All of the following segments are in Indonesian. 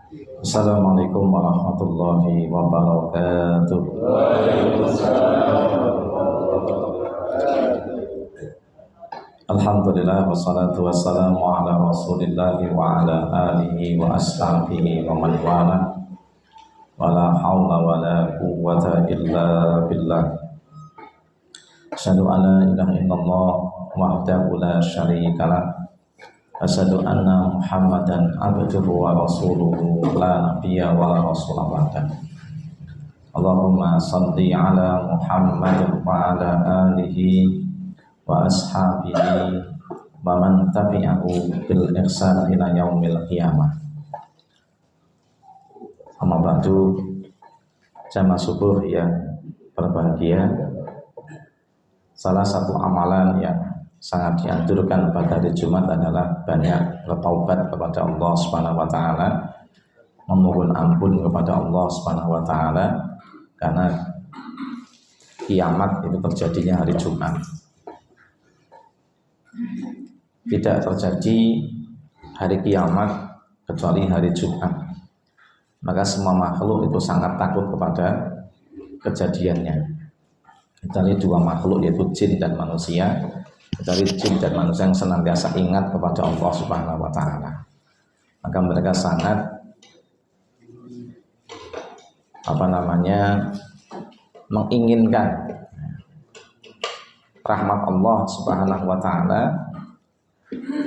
Assalamualaikum warahmatullahi wabarakatuh. Alhamdulillah wassalatu wassalamu ala Rasulillah wa ala alihi wa ashabihi wa man wala. Wala haula wala quwwata illa billah. Asyhadu an la ilaha illallah wahdahu la syarika lah. Asyhadu anna Muhammadan abduhu wa rasuluhu la nabiyya wa la rasula ba'da. Allahumma salli ala Muhammad wa ala alihi wa ashabihi wa man tabi'ahu bil ihsan ila yaumil qiyamah. Amma ba'du, jamaah subuh yang berbahagia. Salah satu amalan yang sangat dianjurkan pada hari Jumat adalah banyak bertaubat kepada Allah Subhanahu wa taala, memohon ampun kepada Allah Subhanahu wa taala, karena kiamat itu terjadinya hari Jumat. Tidak terjadi hari kiamat kecuali hari Jumat. Maka semua makhluk itu sangat takut kepada kejadiannya. Kecuali dua makhluk, yaitu jin dan manusia. Dari jin dan manusia yang senantiasa ingat kepada Allah Subhanahu wa taala, maka mereka sangat menginginkan rahmat Allah Subhanahu wa taala,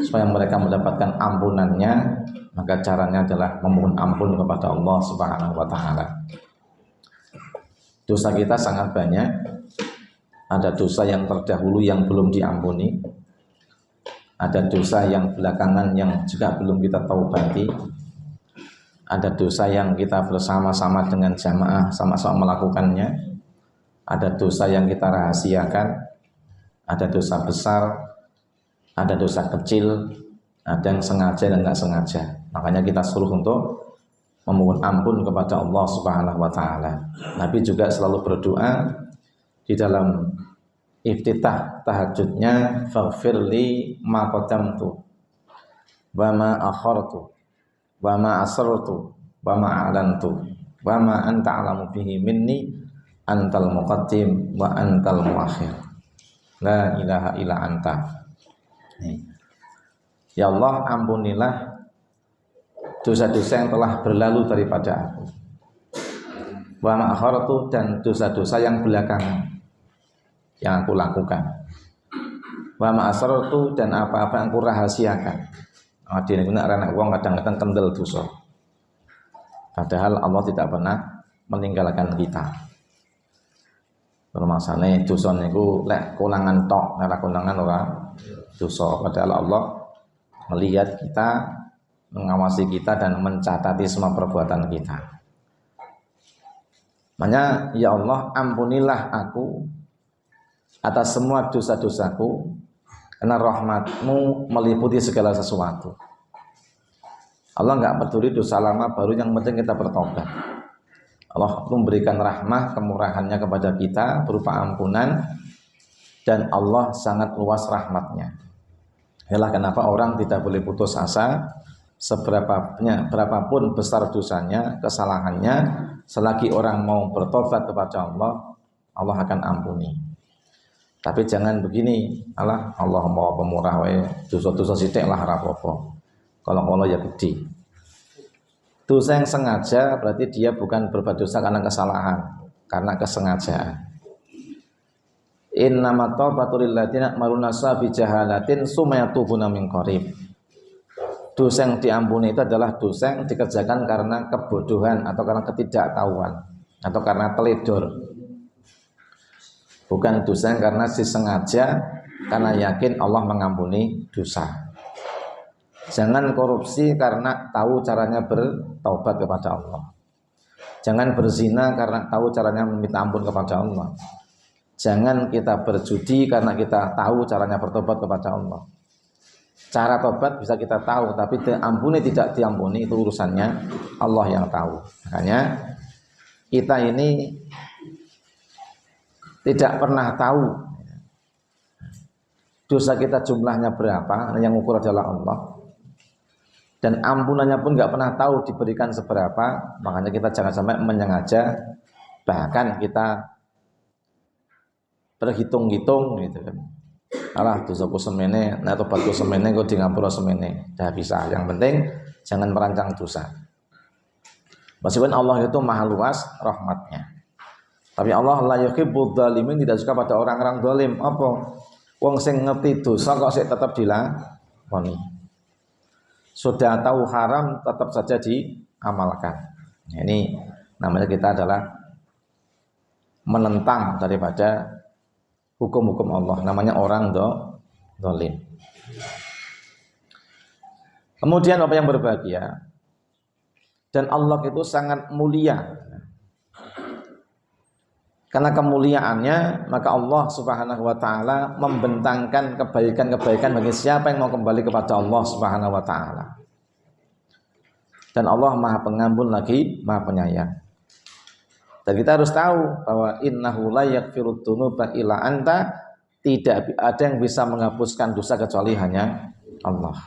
supaya mereka mendapatkan ampunannya. Maka caranya adalah memohon ampun kepada Allah Subhanahu wa taala. Dosa kita sangat banyak. Ada dosa yang terdahulu yang belum diampuni, ada dosa yang belakangan yang juga belum kita taubati, ada dosa yang kita bersama-sama dengan jamaah sama-sama melakukannya, ada dosa yang kita rahasiakan, ada dosa besar, ada dosa kecil, ada yang sengaja dan nggak sengaja. Makanya kita suruh untuk memohon ampun kepada Allah Subhanahu wa taala. Nabi juga selalu berdoa di dalam iftitah tahajudnya, faghfirli ma qaddamtu wa ma akhartu wa ma asrartu wa ma a'lantu wa ma anta a'lamu bihi minni antal muqaddim wa antal muakhir la ilaha illa anta. Ya Allah, ampunilah dosa-dosa yang telah berlalu daripada aku, wa ma akhartu, dan dosa-dosa yang belakangan yang aku lakukan, wa ma asrartu, dan apa-apa yang aku rahasiakan. Adine guna anak wong kadang-kadang kendel dosa, padahal Allah tidak pernah meninggalkan kita. Permasalahan dosa niku lek konangan tok, ora konangan ora dosa, padahal Allah melihat kita, mengawasi kita, dan mencatati semua perbuatan kita. Makanya ya Allah, ampunilah aku atas semua dosa-dosaku, karena rahmat-Mu meliputi segala sesuatu. Allah enggak peduli dosa lama baru, yang penting kita bertobat. Allah memberikan rahmah, kemurahannya kepada kita berupa ampunan, dan Allah sangat luas rahmatnya. Itulah kenapa orang tidak boleh putus asa, berapapun besar dosanya, kesalahannya, selagi orang mau bertobat kepada Allah, Allah akan ampuni. Tapi jangan begini, Allah mau pemurah wae, dosa-dosa sithik lah ora apa-apa. Kalau ya gede. Dosa yang sengaja berarti dia bukan berbuat dosa karena kesalahan, karena kesengajaan. Innamat taubatul lil ladzina ya'maluna bi jahalatin summa yatubuna min qarib. Dosa yang diampuni itu adalah dosa yang dikerjakan karena kebodohan atau karena ketidaktahuan atau karena teledor. Bukan dosa yang karena disengaja, karena yakin Allah mengampuni dosa. Jangan korupsi karena tahu caranya bertaubat kepada Allah. Jangan berzina karena tahu caranya meminta ampun kepada Allah. Jangan kita berjudi karena kita tahu caranya bertobat kepada Allah. Cara tobat bisa kita tahu, tapi diampuni tidak diampuni itu urusannya Allah yang tahu. Makanya kita ini tidak pernah tahu dosa kita jumlahnya berapa, yang ukur adalah Allah. dan ampunannya pun nggak pernah tahu diberikan seberapa. Makanya kita jangan sampai menyengaja, bahkan kita berhitung-hitung gitu kan. Alah dosaku semene, nah tobatku semene, kok di ngapura semene, dah bisa. Yang penting jangan merancang dosa. Meskipun Allah itu maha luas rahmatnya, tapi Allah la yuhibbudz dzalimin, tidak suka pada orang-orang zalim. Apa? Wong sing ngerti dosa kok sik tetap dilakoni. Sudah tahu haram tetap saja diamalkan. Nah, ini namanya kita adalah menentang daripada hukum-hukum Allah, namanya orang zalim. Kemudian apa yang berbahagia, dan Allah itu sangat mulia. Karena kemuliaannya, maka Allah Subhanahu wa taala membentangkan kebaikan-kebaikan bagi siapa yang mau kembali kepada Allah Subhanahu wa taala. Dan Allah Maha Pengampun lagi Maha Penyayang. Dan kita harus tahu bahwa innahu la yaghfirudz dzunuba illa anta, tidak ada yang bisa menghapuskan dosa kecuali hanya Allah.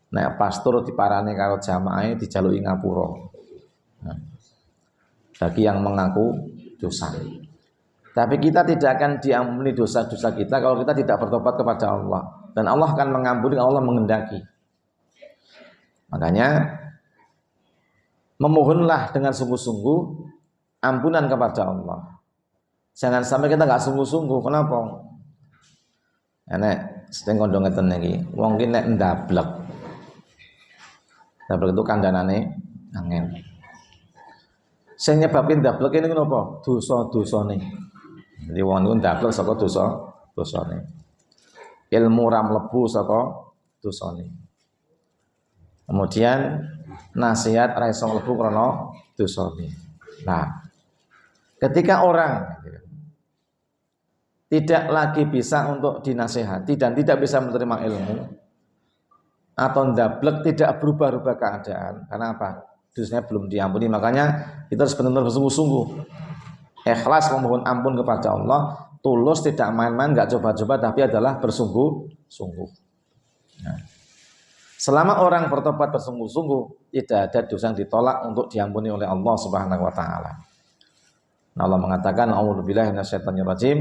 Nah, pastor diparani karo jamaah dijaluki ngapura. Nah, bagi yang mengaku dosa. Tapi kita tidak akan diampuni dosa-dosa kita kalau kita tidak bertobat kepada Allah. Dan Allah akan mengampuni, Allah mengendaki. Makanya memohonlah dengan sungguh-sungguh ampunan kepada Allah. Jangan sampai kita nggak sungguh-sungguh. Kenapa? Nek sedeng kandha ngeten iki. Wong ki nek ndablek. Ndablek itu kandhanane angin. Sing nyebabin ndablek ini kenapa? Dosa-dosane. Jadi wong niku ndablek saka dosane. Ilmu ra mlebu saka dosane. Kemudian nasihat ra iso mlebu krana dosane. Nah, ketika orang tidak lagi bisa untuk dinasihati dan tidak bisa menerima ilmu atau ndablek, tidak berubah-ubah keadaan, karena apa? Dosanya belum diampuni. Makanya kita harus benar-benar bersungguh-sungguh, ikhlas memohon ampun kepada Allah, tulus, tidak main-main, nggak coba-coba, tapi adalah bersungguh-sungguh. Nah, selama orang bertobat bersungguh-sungguh, tidak ada dosa yang ditolak untuk diampuni oleh Allah Subhanahu wa taala. Nah, Allah mengatakan a'udzubillahi minasyaitonirrajim,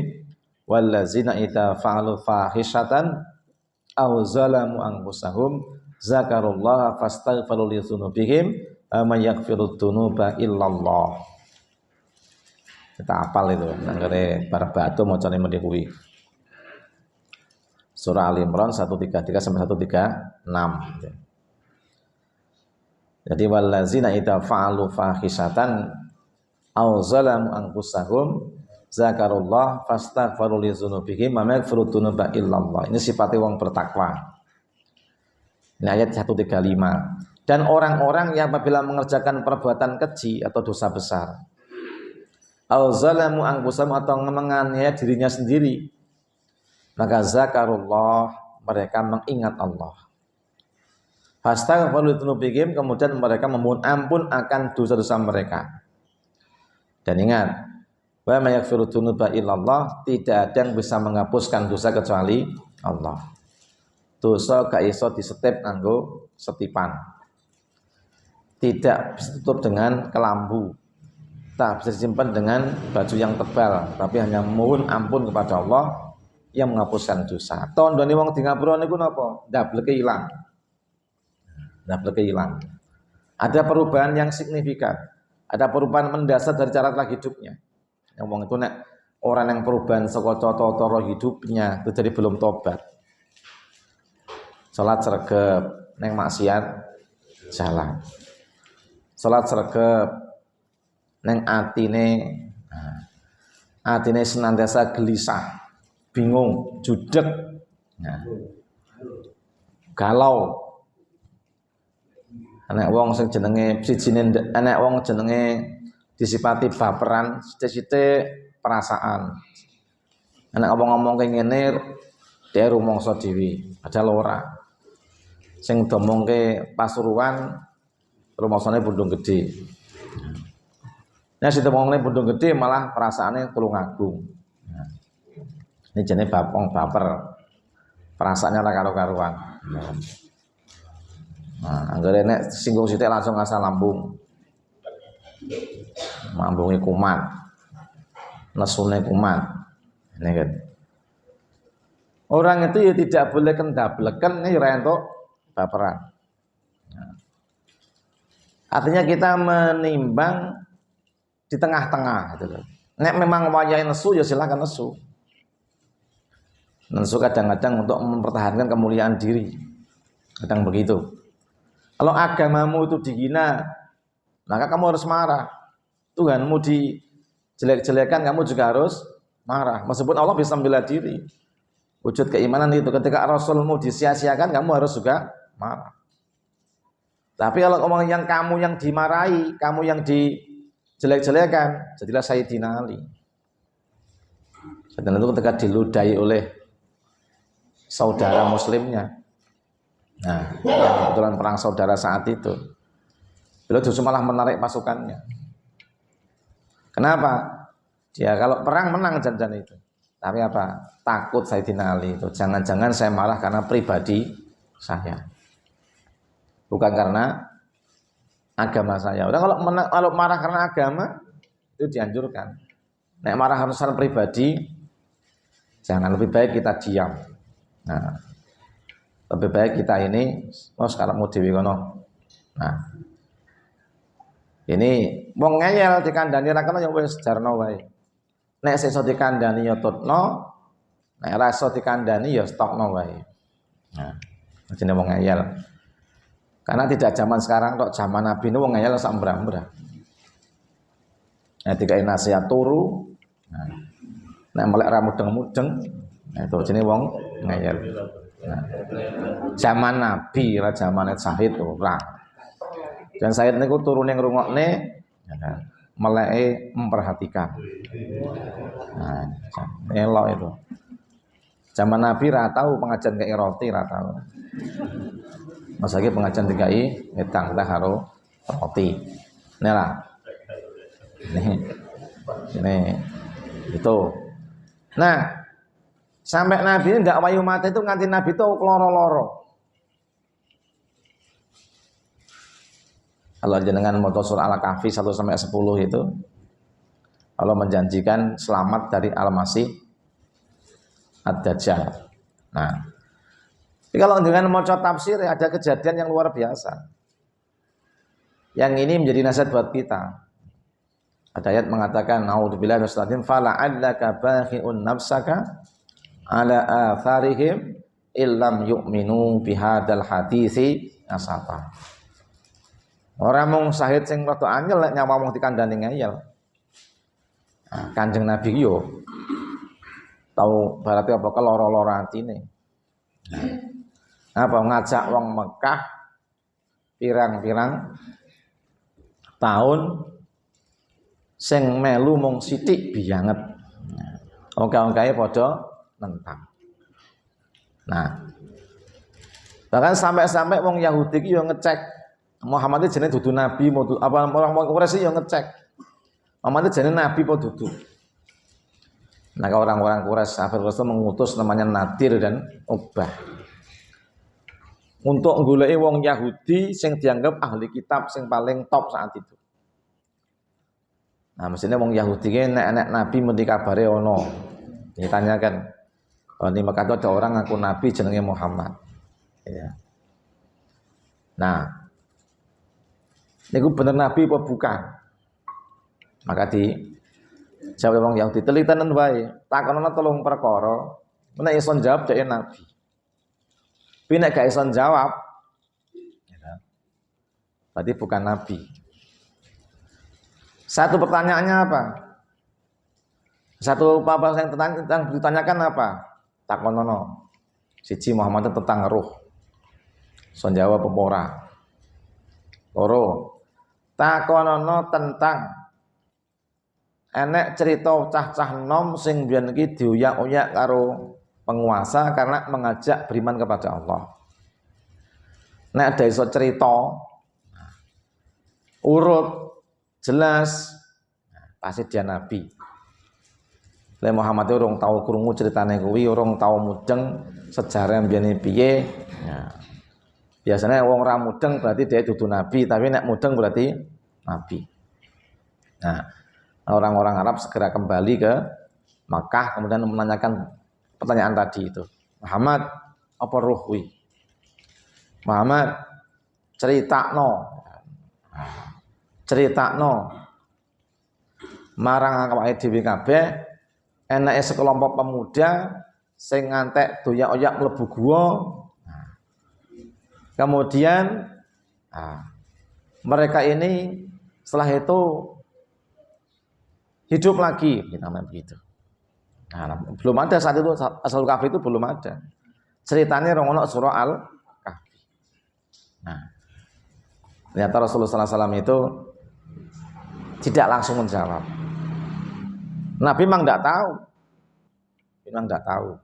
wallazina idza fa'alu fahisyatan aw zalamu anfusahum zakarullaha fastaghfiru li dzunubihim may yaghfirudz dzunuba illallah. Kita hafal itu nanggere bar batu macane mendhe kuwi. Surah Al Imran 133 sampai 136. Jadi wallazina idza fa'alu fahisyatan aw zalamu anfusahum zakarullah fastaghfiru li dzunubihim may yaghfirudz dzunuba illallah. Ini sifatnya wong bertakwa. Ini ayat 135. Dan orang-orang yang apabila mengerjakan perbuatan keji atau dosa besar, au zalamu anfusahum, atau menganiaya dirinya sendiri, maka zakarullah, mereka mengingat Allah. Fastaghfiru dzunubihim, kemudian mereka memohon ampun akan dosa-dosa mereka. Dan ingat, wa may yaghfirudz dzunuba illallah, tidak ada yang bisa menghapuskan dosa kecuali Allah. Dosa gak iso disetip nganggo setipan. Tidak bisa tutup dengan kelambu, tak bisa disimpan dengan baju yang tebal, tapi hanya mohon ampun kepada Allah yang menghapuskan dosa. Tandane wong di ngapura niku napa? Ndableke ilang. Ndableke ilang. Ada perubahan yang signifikan, ada perubahan mendasar dari cara hidupnya. Yang wong itu nek orang yang perubahan saka cara hidupnya itu jadi belum tobat. Salat sregep, neng maksiat jalan. Salat sregep, neng atine senantiasa gelisah, bingung, judek, galau. Anak wong sing jenenge sijine, anak wong jenenge disipati baperan, sithik-sithik perasaan. Anak ngomong-ngomong kaya ngene dhewe rumangsa dhewe, padahal ora. Sing domongke Pasuruan rumangsane Bundung Gede. Nah, si domongke Bundung Gede malah perasaannya Tulungagung. Nah, ini jenis bapong baper. Perasaannya ora karo-karuan. Nah, anggere nek singgung sithik langsung asam lambung. Lambungnya kumat. Nesune kumat. Ini kan. Orang itu ya tidak boleh kendableken nih rentok baperan. Artinya kita menimbang di tengah-tengah gitu loh. Nek memang wayahe nesu ya silakan nesu. Nesu kadang-kadang untuk mempertahankan kemuliaan diri. Kadang begitu. Kalau agamamu itu dihina, maka kamu harus marah. Tuhanmu dijelek-jelekan, kamu juga harus marah. Meskipun Allah bisa membela diri. Wujud keimanan itu ketika Rasulmu disia-siakan, kamu harus juga marah. Tapi kalau kamu yang dimarahi, kamu yang dijelek-jelekan, jadilah Sayyidina Ali. Sayyidina itu ketika diludahi oleh saudara muslimnya. Nah, yang kebetulan perang saudara saat itu, beliau justru malah menarik pasukannya. Kenapa? Dia kalau perang menang jangan itu. Tapi apa? Takut Sayyidina Ali itu. Jangan-jangan saya marah karena pribadi saya. Bukan karena agama saya. Udah kalau marah karena agama itu dianjurkan. Nek marah karena urusan pribadi, jangan, lebih baik kita diam. Nah, lebih baik kita ini sekarang mau dewi kono. Nah, ini wong ngeyel dikandani ra kono ya wis jarno wae. Nek sesuk dikandani ya tutno, nek ra iso dikandani ya stokno wae. Nah, jenenge wong ngeyel. Karena tidak zaman sekarang tok, zaman Nabi ini wong ngeyel sak mbrak-mbrak. Nah, dikai nasihat turu. Nah, nek melek ra mudeng-mudeng, nah itu jenenge wong ngeyel. Nah, zaman Nabi lah zaman Said ora. Dan Said niku turune ngrungokne ya kan, meleke memperhatikan. Nah, elok itu. Zaman Nabi ra tahu pengajian kayak roti ra tahu. Masake pengajian dikai wedang tah karo roti. Nah, ini itu. Nah, sampai Nabi ini tidak wayu mati itu nganti Nabi itu loro-loro. Kalau jenengan maca surah Al-Kahfi 1 sampai 10 itu Allah menjanjikan selamat dari Al-Masih Ad-Dajjal. Nah, kalau dengan maca tafsir ada kejadian yang luar biasa. Yang ini menjadi nasihat buat kita. Ada ayat mengatakan naudzubillahi minasyaitonir rajim fala'allaka bakhi'un nafsaka ala atharihim illam yu'minu bihadzal haditsi asafa. Ora mung sahid sing rada anyel nek nyawa wong dikandani ngeyel. Nah, Kanjeng Nabi yo tahu berarti apa keloro-loro atine. Apa ngajak wong Mekah pirang-pirang tahun sing melu mung sithik biyanget. Oke-oke padha nentang. Nah, bahkan sampai-sampai wong Yahudi iki yo ngecek Muhammad itu jenenge dudu nabi mau apa orang Quraisy yo ngecek. Muhammad itu jenenge nabi apa dudu. Nah, orang-orang Quraisy sahabat Rasul mengutus namanya Nadir dan Uqbah. Untuk nggoleki wong Yahudi sing dianggap ahli kitab sing paling top saat itu. Nah, mestinya wong Yahudi ki nek nabi mesti kabare ono. Ditanyakan, oh, di Mekah ada orang ngaku nabi jenenge Muhammad. Ya. Nah, niku bener nabi apa bukan? Maka jawab wong Yahudi telitenan wae, takonono telung perkara, nek iso jawab dhek nabi. Tapi nek gak iso jawab, berarti bukan nabi. Satu pertanyaannya apa? Satu apa yang ditanyakan apa? Takonono. Siji Muhammad tentang ruh. Iso jawab apa ora? Loro. Takonono tentang enek cerita cah-cah nom sing biyen iki diuyak-uyak karo penguasa karena mengajak beriman kepada Allah. Nek ada iso cerita urut jelas pasti dia nabi. Lah Muhammad urung tau krungu critane kuwi, urung tau mudeng sejarah mbiyene piye. Ya. Biasanya wong ra mudeng berarti dia dudu nabi, tapi nek mudeng berarti nabi. Nah, orang-orang Arab segera kembali ke Makkah kemudian menanyakan pertanyaan tadi itu. Muhammad, apa ruh kuwi? Muhammad, critakno marang awake dhewe kabeh enake sekelompok pemuda sing ngantek doyak-oyak mlebu gua. Kemudian mereka ini setelah itu hidup lagi, namanya begitu. Nah, belum ada saat itu, Ashabul Kahfi itu belum ada. Ceritanya rongono surah Al-Kahfi. Nah, ternyata Rasulullah SAW itu tidak langsung menjawab. Nabi memang tidak tahu.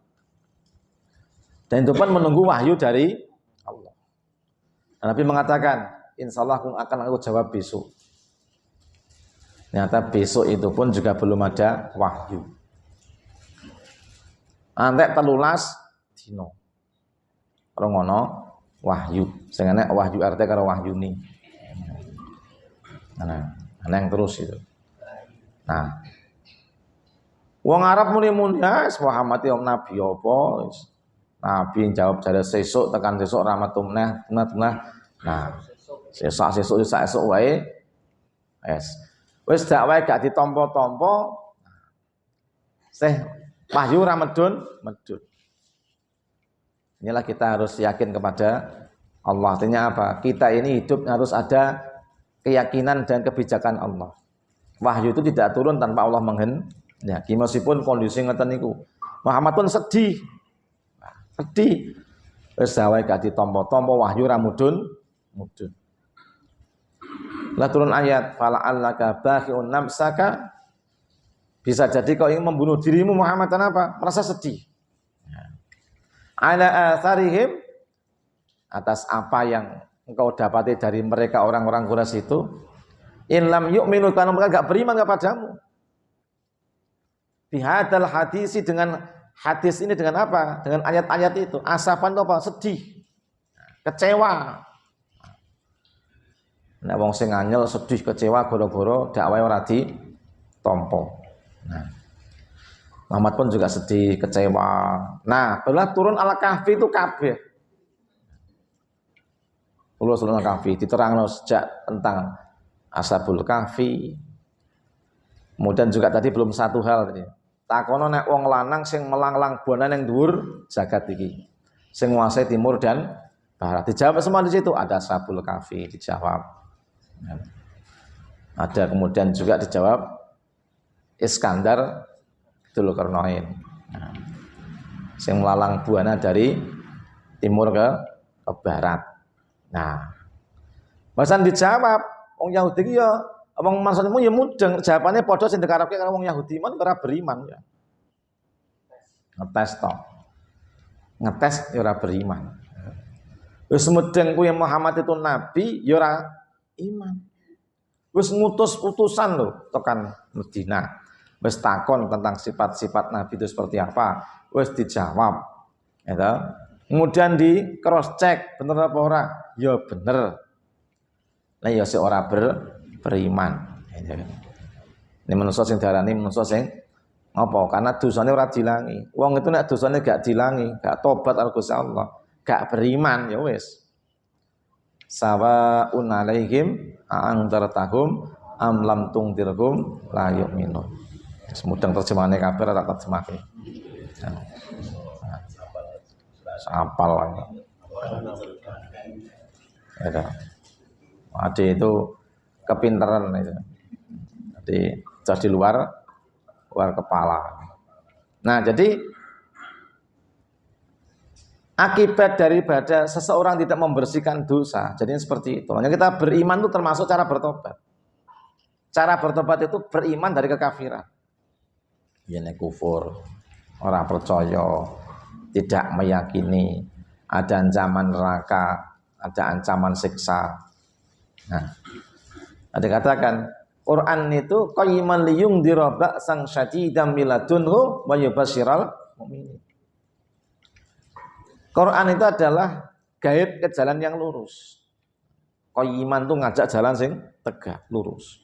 Dan itu pun menunggu wahyu dari Allah. Nabi mengatakan, insya Allah akan aku jawab besok. Ternyata besok itu pun juga belum ada wahyu. Antek 13 dino. Rongono wahyu. Sing enek wahyu artinya karo wahyuni. Nah, yang terus itu. Nah, wong Arab muni-muni Muhammad ya nabi apa? Nabi jawab jare sesuk tekan sesuk rahmatullah. Nah, sesuk wae. Wis dak wae gak ditampa-tampa. Wahyu ra medun. Inilah kita harus yakin kepada Allah. Artinya apa? Kita ini hidup harus ada keyakinan dan kebijakan Allah. Wahyu itu tidak turun tanpa Allah menghendaki. Meskipun kondisi ngeten niku. Muhammad pun sedih. Wis wae gak ditampa-tampa wahyu ra mudun. Lah turun ayat fala'allaka bakhi'un nafsaka. Bisa jadi kau ingin membunuh dirimu Muhammad, kenapa? Merasa sedih. Ala atharihim, atas apa yang engkau dapati dari mereka orang-orang Quraisy itu. In lam yu'minu, karena mereka enggak beriman kepadamu. Bihadal hadisi, dengan hadis ini dengan apa? Dengan ayat-ayat itu. Asafan itu apa? Sedih. Kecewa. Nek wong sing anyel sedih kecewa gara-gara dakwahe ora ditampa. Nah, Muhammad pun juga sedih, kecewa. Nah, setelah turun Al-Kahfi itu kabeh. Turun Al-Kahfi diterangno sejak tentang Ashabul Kahfi. Kemudian juga tadi belum satu hal tadi. Takono nek wong lanang sing melanglang buana ning dhuwur jagat iki. Sing nguasai timur dan barat. Dijawab semua di situ. Ada Ashabul Kahfi dijawab. Ada kemudian juga dijawab Iskandar Dzulkarnain. Nah, sing melalang buana dari timur ke barat. Nah, bahasan dijawab wong Yahudi ya, wong maksudmu ya mudeng, jawabannya padha sing dikarepke karo wong Yahudi men ora beriman ya. Ngetes to. Ngetes ya ora beriman. Wis mudeng kuwi Muhammad itu nabi ya ora iman. Wis ngutus utusan lho tekan Madinah. Wis takon tentang sifat-sifat Nabi itu seperti apa, wis dijawab. Ya, kemudian di cross check bener apa ora? Ya bener. Lah ya sik ora beriman. Ini manusia sing diarani manusia sing apa? Karena dosane ora dilangi. Wong itu nek dosane gak dilangi, gak tobat karo Gusti Allah, gak beriman ya wis. Sawaun alaihim a'anzartahum am lam tungdirhum la yu'minun. Semudang terjemahannya kabeh ora tak terjemahke. Sapal lagi. Ada itu kepintaran itu. Jadi di luar kepala. Nah, jadi akibat daripada seseorang tidak membersihkan dosa, jadi seperti itu. Makanya kita beriman itu termasuk cara bertobat. Cara bertobat itu beriman dari kekafiran. Yene kufur, orang percaya, tidak meyakini ada ancaman neraka, ada ancaman siksa. Nah, ada katakan Quran itu qayyiman liyungdira ba'san syadidan miladunhu wa yubasyiral mu'minin. Quran itu adalah gaib ke jalan yang lurus. Qayiman tuh ngajak jalan sing tegak, lurus.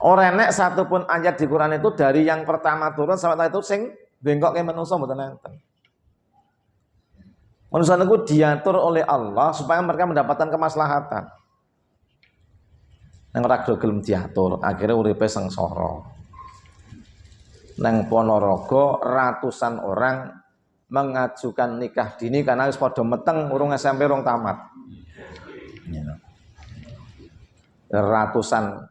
Ora nek satupun ayat di Quran itu dari yang pertama turun sampai itu sing bengkoke manungsa mboten enten. Manusia itu diatur oleh Allah supaya mereka mendapatkan kemaslahatan. Nang ora gelem diatur, akhirnya uripe sengsara. Nang Ponorogo ratusan orang mengajukan nikah dini karena wis padha meteng urung SMP urung tamat. Ratusan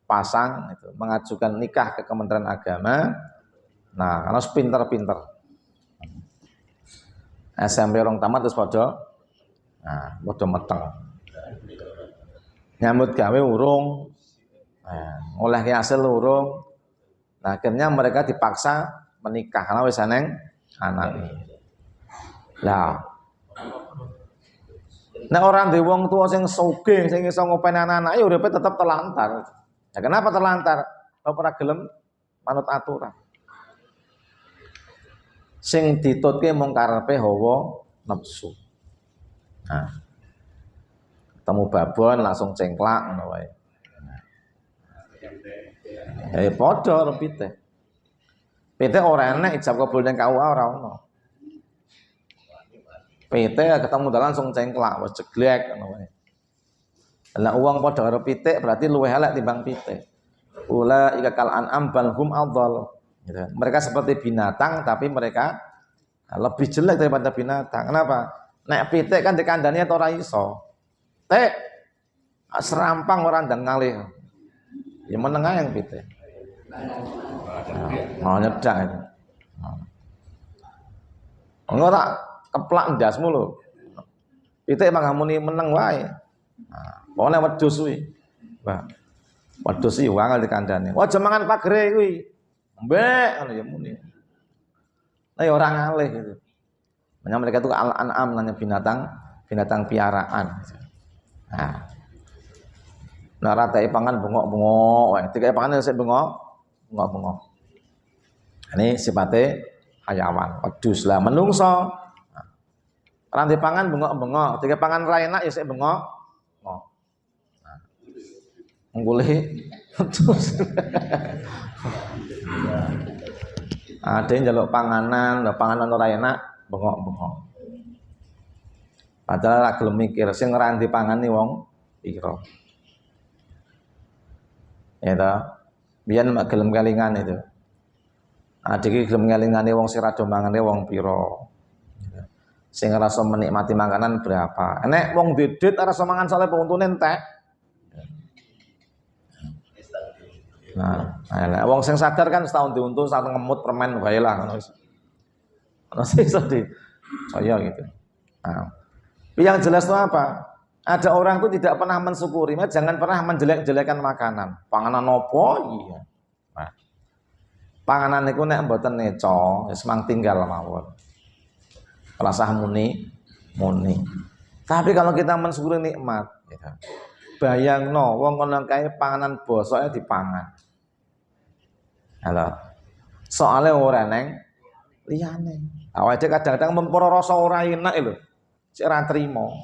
pasang itu mengajukan nikah ke Kementerian Agama. Nah, karena pinter-pinter. SMP orang tamat terus padha meteng. Nyambut gawe urung. Oleh hasil urung. Nah, akhirnya mereka dipaksa menikah karena wis aneng anak. Lah. Nek orang di wong tua sing sugih sing iso ngopeni anak-anak ya uripe tetep terlantar. Ya kenapa terlantar? Ora gelem manut aturan. Sing ditutke mung karepe hawa nafsu. Nah. Ketemu babon langsung cengklak ngono wae. Padha repite. PT ora enek ijab kabul ning KUA ora ono. PT ketemu dalan langsung cengklak wis jeglek ngono wae. Lah uang padha karo pitik berarti luwih elek timbang pitik. Ulaika kal an'am bal hum adhal. Gitu. Mereka seperti binatang tapi mereka lebih jelek daripada binatang. Kenapa? Nek pitik kan dikandani ora iso. Tek serampang ora ndang ngalih. Ya meneng ae yang pitik. Mau nyedak itu. Ora keplak ndasmu lho. Pitik emang muni meneng wae. Pokoknya wedhus kuwi. Mbah. Wedhus iki wangel dikandani. Aja mangan pagere kuwi. Mbek ngono ya muni. Nah ya orang ngalih gitu. Makanya mereka itu al-an'am namanya binatang piaraan. Nah ratai pangan bengok-bengok wae. Tiga pangan sik bengok-bengok. Ini sifatnya hayawan, wedhus lah menungso. Rantai pangan bengok-bengok, tiga pangan ra enak ya sik bengok. Nggoleh terus. Ada yang njaluk panganan ora enak, bengok-bengok. Padahal ra gelem mikir sing ngrandi pangane wong pira. Ya ta. Biyen mak gelem kelingan itu. Adik gelem ngelingane wong sing rada mangane wong pira. Sing ngrasa menikmati makanan berapa. Nek wong dedet rasa mangan saleh untune entek. Nah, wong sing sadar kan setahun diuntung satu ngemut permen wae lah ngono wis. Ono sing sedih. Saya gitu. Nah, yang jelas itu apa? Ada orang itu tidak pernah mensyukuri, jangan pernah menjelek-jelekan makanan. Panganan opo? Iya. Nah, panganan niku nek mboten neco, wis mang tinggal mawon. Rasah muni. Tapi kalau kita mensyukuri nikmat, gitu. Bayangno wong kono kae panganan bosoke dipangan. Halo. Soale ora neng liyane. Awake kadang-kadang memporo rasa ora enak lho. Sik ora trimo.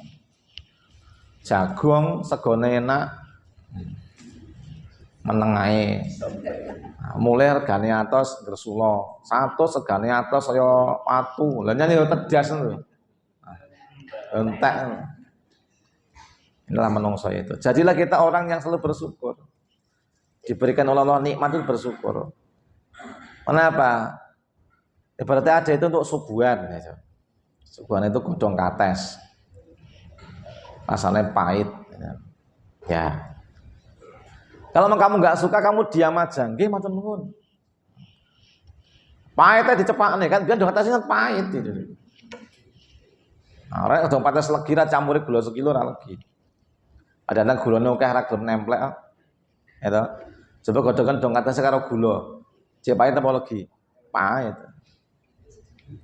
Jagung segone enak. Meneng ae. Mulai regane atos Gresula. 100 regane atos kaya watu. Lah nyane yo tedas lho. Entek. Inilah menungso itu. Jadilah kita orang yang selalu bersyukur. Diberikan oleh Allah nikmat itu bersyukur. Kenapa? Berarti ada itu untuk suguhan. Suguhan itu godhong kates. Rasanya pahit. Ya. Kalau kamu nggak suka, kamu diam aja. Nggih, matur nuwun. Pahitnya dicepakne kan, godhong kates kan pahit itu. Nah, rek godhong kates legi ra campuri gula sekilo ra legi. Ada gulane akeh ra gelem nemplek. Itu. Coba godhong kates karo gula. Cek pahit apa legi? Pahit.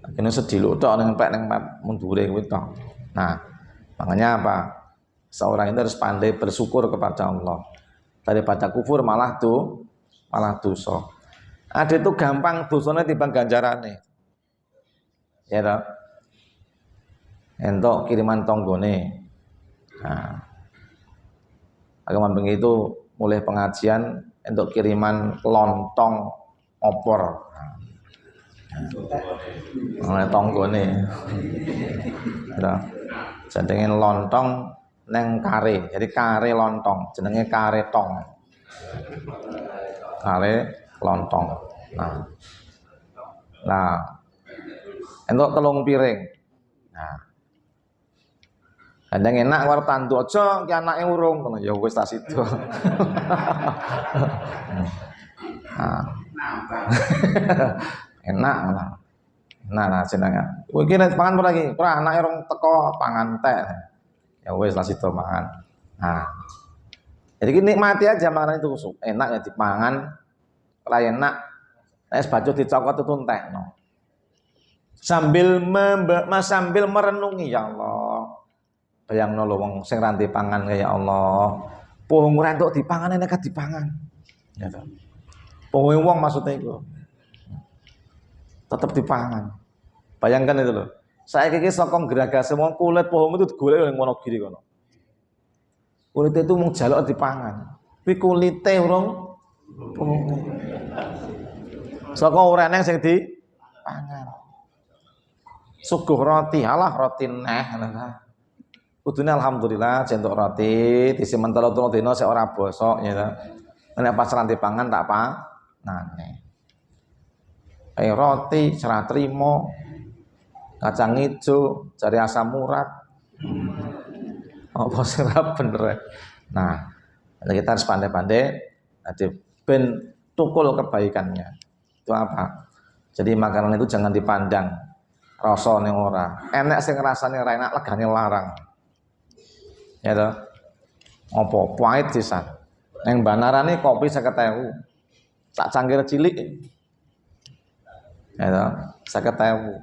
Akhirnya sedih tok nemplek ning mundure kuwi tok. Nah, makanya apa? Seorang itu harus pandai bersyukur kepada Allah. Daripada kufur malah dosa. Ada itu gampang dosanya timbang ganjarane. Ya toh? entuk kiriman tonggone. Nah, aku mamping itu mulai pengajian entuk kiriman lontong opor. Oleh tonggone. Nah, jenenge lontong neng kare. Jadi kare lontong, jenenge kare tong. Kare lontong. Nah, entuk telung piring. Nah, kadang enak war tanduk aja ki anake urung ngono ya wis tas itu. Nah. Enak lah. Nah jenengan. Kowe iki nek pangan ora iki? Ora anake rong teko pangan tek. Ya wis lah situ mangan. Nah. Jadi nikmati aja makanan itu enak ya dipangan. Ora enak nek baju dicokot itu entekno. Sambil merenungi ya Allah. Bayangno lho wong sing ra dipangan kaya Allah. Pohon ora entuk dipangan nek dipangan. Ya to. Pohon wong maksudnya itu. Tetap dipangan. Bayangkan itu loh. Saya kiki sokong geraga semua kulit pohon itu digolek yang Wonogiri kono. Kulit itu mau jaluk dipangan. Tapi kulitnya urung pohon. Sokong urane sing dipangan. Suguh roti, alah roti neh. Kudune alhamdulillah jentuk roti, disi mentelo-telo dina sik ora bosok ya. Nek pas ranti pangan tak nane. Roti, serah trimo, kacang hijau, cari asam urat, apa serap bener. Nah, kita harus pandai-pandai, jadi ben tukul kebaikannya. Itu apa? Jadi makanan itu jangan dipandang rasane ora. Enek sing rasane ora enak, legane larang. Ya toh? Apa pahit sisan. Neng banarane kopi 50.000. Sak cangkir cilik. Ya toh, 50.000.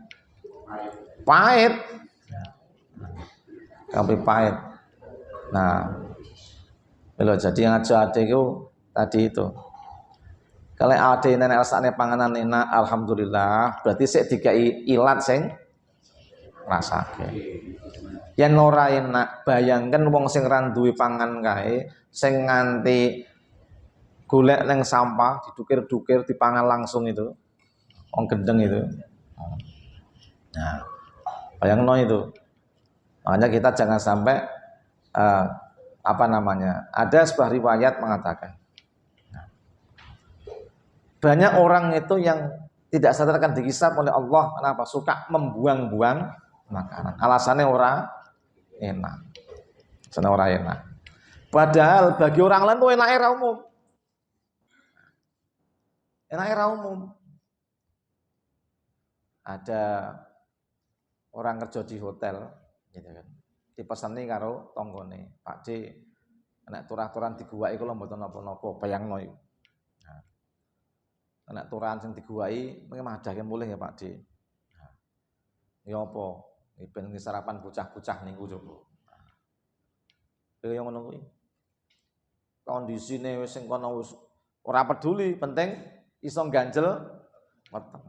Pahit. Kopi pahit. Nah, lho jadi yang aja itu tadi itu. Kalau ada nenek rasane panganan enak, alhamdulillah, berarti sik dikai ilat sing rasake. Yen ora enak, bayangkan wong sing ra duwe pangan kae, sing nganti golek nang sampah, didukir-dukir dipangan langsung itu. Wong gendeng itu. Nah, bayangno itu. Makanya kita jangan sampai ada sebuah riwayat mengatakan banyak orang itu yang tidak sadar akan dihisab oleh Allah. Kenapa? Suka membuang-buang makanan. Alasannya orang enak. Alasannya orang enak. Padahal bagi orang lain itu enak era umum. Enak era umum. Ada orang kerja di hotel, gitu kan. Dipesani karo tonggone, Pak D, nek turah-turan diguwaki kula mboten napa-napa, bayangno iku. Nah, nek turahan sing diguwaki madhake mulih ya Pak D. Nah, ya apa? Ben sarapan bocah-bocah niku coba. Kaya ngono kuwi. Kondisine wis sing kono wis ora peduli, penting iso ganjel weteng.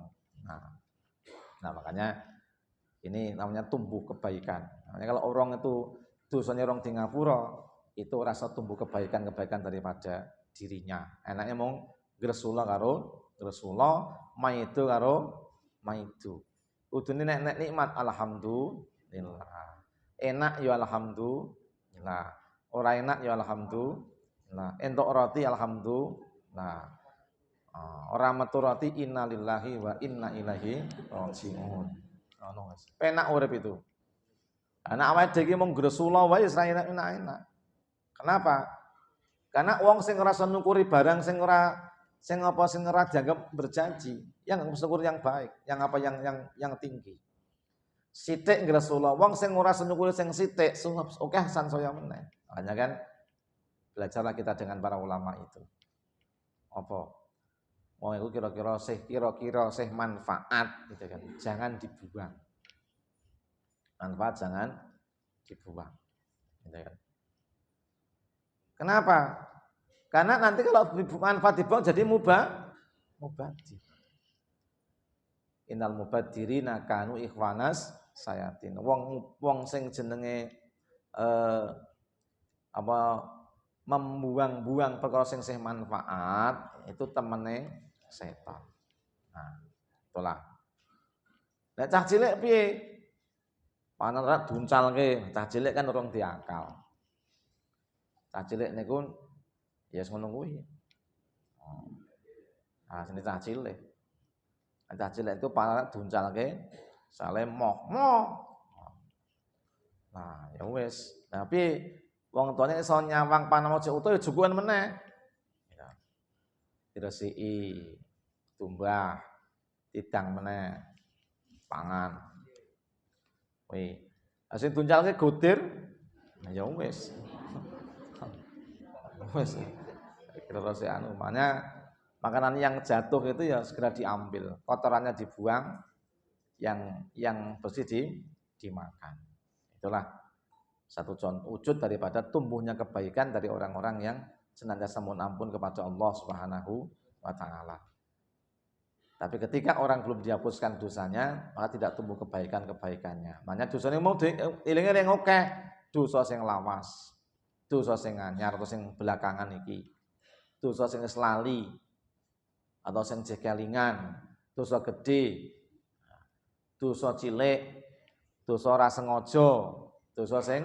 Nah, makanya ini namanya tumbuh kebaikan. Makanya kalau orang itu dosanya orang di ngapura, itu rasa tumbuh kebaikan-kebaikan daripada dirinya. Enaknya mong gresula karo gresula, maidu karo maidu. Udune nek nikmat alhamdulillah. Enak ya alhamdulillah. Ora enak ya alhamdulillah. Entuk roti alhamdulillah. Ora metu roti innalillahi wa inna ilaihi raji'un. Ono Mas. Penak urip itu. Anak awake dhewe mung gresula wae wis ra enak-enak. Kenapa? Karena wong sing ngrasa nyukuri barang sing ora dianggap berjanji, yang syukur yang baik, yang tinggi. Sithik gresula wong sing ora nyukuri sing sithik, oke sansaya meneh. Makanya kan belajarlah kita dengan para ulama itu. Apa? Wong itu kira-kira sih manfaat gitu kan. Jangan dibuang. Manfaat jangan dibuang. Gitu kan. Kenapa? Karena nanti kalau manfaat dibuang jadi mubadir. Innal mubadirina kanu ikhwanas sayatin. Wong sing jenenge membuang-buang perkara sing sih manfaat itu temene setan. Nah, itulah. Nek cah cilik piye? Panen duncalke, cah cilik kan urung diakal. Cah cilik niku ya ngono kuwi. Nah, sini cah cilik. Cah cilik itu panen duncalke, sale moh. Nah, ya wis. Tapi wong tuane iso nyawang panamoce utuh ya jukuan meneh. Ya. Diresiki, tumbah, tidang meneh, pangan. Wih, asing tunjalke godir, nah ya wis. Wis. Terus anu, makanya makanan yang jatuh itu ya segera diambil, kotorannya dibuang, yang bersih dimakan. Itulah satu contoh wujud daripada tumbuhnya kebaikan dari orang-orang yang senantiasa mohon ampun kepada Allah Subhanahu wa taala. Tapi ketika orang belum dihapuskan dosanya, maka tidak tumbuh kebaikan-kebaikannya. Makanya dosanya mau dieling-eling akeh, dosa sing lawas, dosa sing anyar atau sing belakangan iki, dosa sing lali atau sing jekelingan, dosa gede, dosa cilik, dosa ora sengaja, dosa sing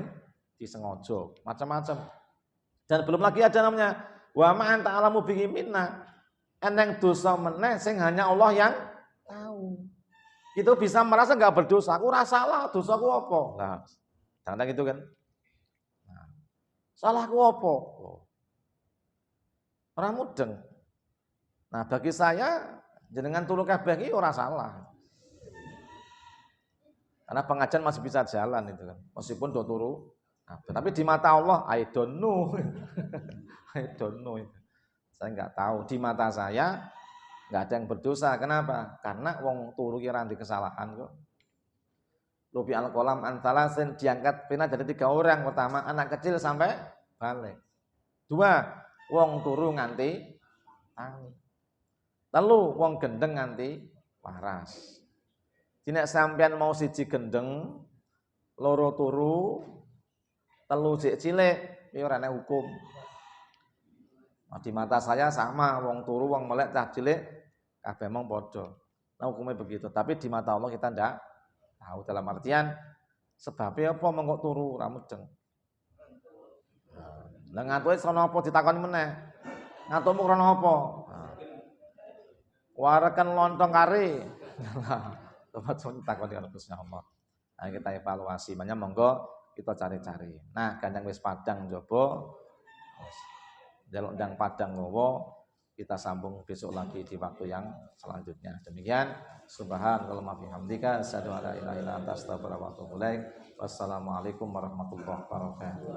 disengaja, macam-macam. Dan belum lagi ada namanya wa ma anta alamu bihi minna. Eneng dosa meneh sing hanya Allah yang tahu. Itu bisa merasa enggak berdosa, aku ora salah, dosaku apa? Nah, kadang gitu kan. Nah, salahku apa? Ora mudeng. Nah, bagi saya jenengan turu kabeh iki ora salah. Karena pengajian masih bisa jalan itu kan. Meskipun do turu. Nah, tapi di mata Allah I don't know. I don't know itu. Saya enggak tahu. Di mata saya enggak ada yang berdosa. Kenapa? Karena wong turu kira di kesalahan kok. Rubi al-qalam antalasin diangkat pina dari 3 orang. Pertama anak kecil sampai balik. 2 wong turu nganti tangi. 3 wong gendeng nganti waras. Dina sampean mau siji gendeng, loro turu, 3 jek cilik, iki ora ana hukum. Nah, di mata saya sama, wong turu, wong melek, cah cilik, kabeh mong padha. Nah, hukumnya begitu. Tapi di mata Allah kita ndak tahu, dalam artian sebabnya apa mengkok turu ora mudeng. Lah ngantuke sono apa ditakoni meneh. Ngantukmu krana apa? Warekan lontong kari. Coba takoni karo Gusti Allah. Nah, kita evaluasi, makanya monggo kita cari-cari. Nah, gandeng wis padang njaba. Jaluk ndang padang ngowo, kita sambung besok lagi di waktu yang selanjutnya. Demikian, subhanallah bihamdika asyhadu an la ilaha illa anta astaghfiruka wa atubu ilaik. Wassalamualaikum warahmatullahi wabarakatuh.